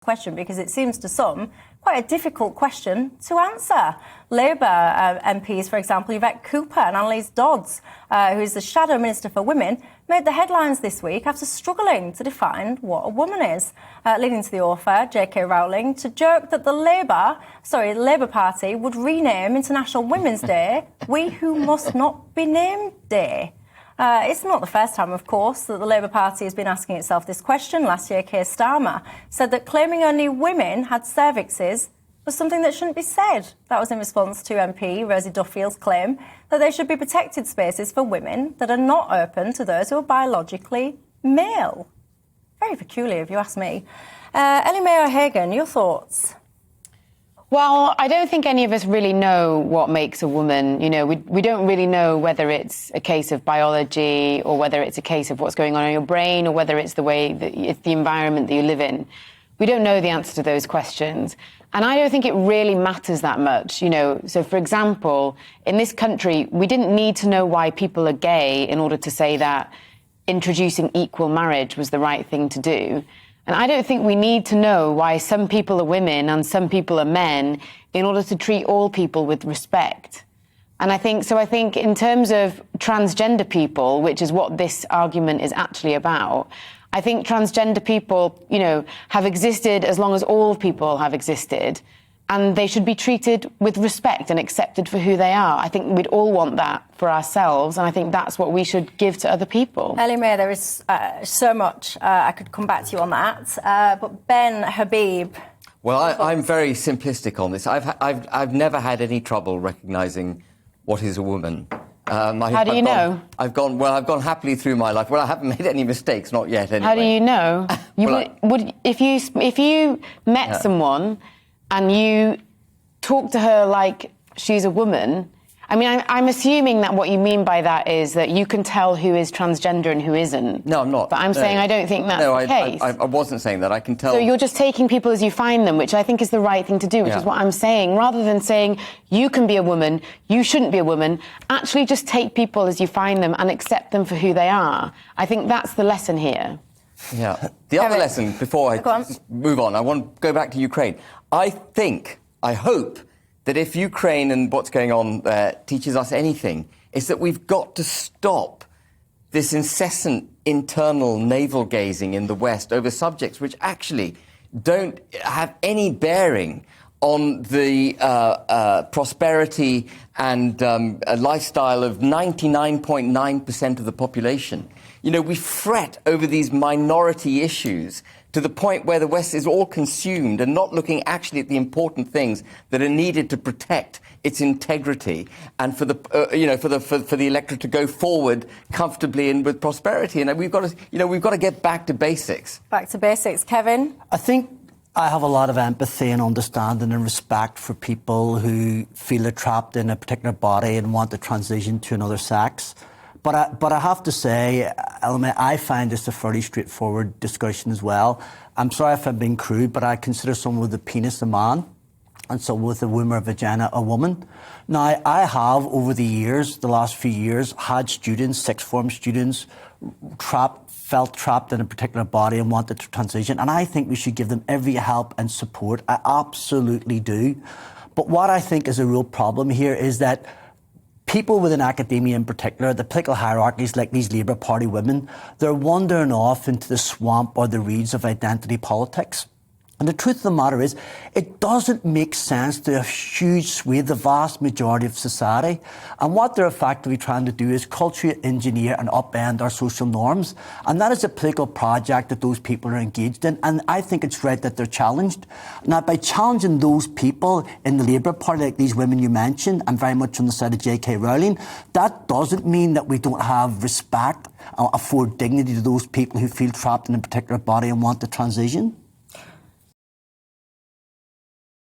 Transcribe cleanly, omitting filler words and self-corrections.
question because it seems to some quite a difficult question to answer. Labour MPs, for example, Yvette Cooper and Annalise Dodds, who is the Shadow Minister for Women, made the headlines this week after struggling to define what a woman is, leading to the author, J.K. Rowling, to joke that the Labour Party would rename International Women's Day We Who Must Not Be Named Day. It's not the first time, of course, that the Labour Party has been asking itself this question. Last year, Keir Starmer said that claiming only women had cervixes was something that shouldn't be said. That was in response to MP Rosie Duffield's claim that there should be protected spaces for women that are not open to those who are biologically male. Very peculiar, if you ask me. Ellie Mae O'Hagan, your thoughts? Well, I don't think any of us really know what makes a woman. You know, we don't really know whether it's a case of biology or whether it's a case of what's going on in your brain or whether it's it's the environment that you live in. We don't know the answer to those questions. And I don't think it really matters that much, you know. So, for example, in this country, we didn't need to know why people are gay in order to say that introducing equal marriage was the right thing to do. And I don't think we need to know why some people are women and some people are men in order to treat all people with respect. And I think in terms of transgender people, which is what this argument is actually about, I think transgender people, you know, have existed as long as all people have existed, and they should be treated with respect and accepted for who they are. I think we'd all want that for ourselves, and I think that's what we should give to other people. Ellie Mae, there is so much. I could come back to you on that. But Ben Habib. Well, I'm very simplistic on this. I've never had any trouble recognising what is a woman. How do you know? I've gone happily through my life. Well, I haven't made any mistakes, not yet anyway. How do you know? If you met someone and you talk to her like she's a woman, I mean, I'm assuming that what you mean by that is that you can tell who is transgender and who isn't. No, I'm not. But I'm saying I don't think that's the case. I wasn't saying that. I can tell. So you're just taking people as you find them, which I think is the right thing to do, which is what I'm saying. Rather than saying you can be a woman, you shouldn't be a woman, actually just take people as you find them and accept them for who they are. I think that's the lesson here. Yeah. The other lesson, before I move on, I want to go back to Ukraine. I hope that if Ukraine and what's going on there teaches us anything, is that we've got to stop this incessant internal navel-gazing in the West over subjects which actually don't have any bearing on the prosperity and lifestyle of 99.9% of the population. You know, we fret over these minority issues to the point where the West is all consumed and not looking actually at the important things that are needed to protect its integrity and for the for the electorate to go forward comfortably and with prosperity. And we've got to get back to basics. Back to basics, Kevin. I think I have a lot of empathy and understanding and respect for people who feel they're trapped in a particular body and want to transition to another sex. But I have to say, Ellie Mae, I find this a fairly straightforward discussion as well. I'm sorry if I'm being crude, but I consider someone with a penis a man and someone with a womb or vagina a woman. Now, I have, over the years, the last few years, had students, sixth form students, felt trapped in a particular body and wanted to transition. And I think we should give them every help and support. I absolutely do. But what I think is a real problem here is that people within academia in particular, the political hierarchies like these Labour Party women, they're wandering off into the swamp or the reeds of identity politics. And the truth of the matter is, it doesn't make sense to a huge swathe, the vast majority of society. And what they're effectively trying to do is culturally engineer and upend our social norms. And that is a political project that those people are engaged in. And I think it's right that they're challenged. Now, by challenging those people in the Labour Party, like these women you mentioned, I'm very much on the side of J.K. Rowling, that doesn't mean that we don't have respect or afford dignity to those people who feel trapped in a particular body and want to transition.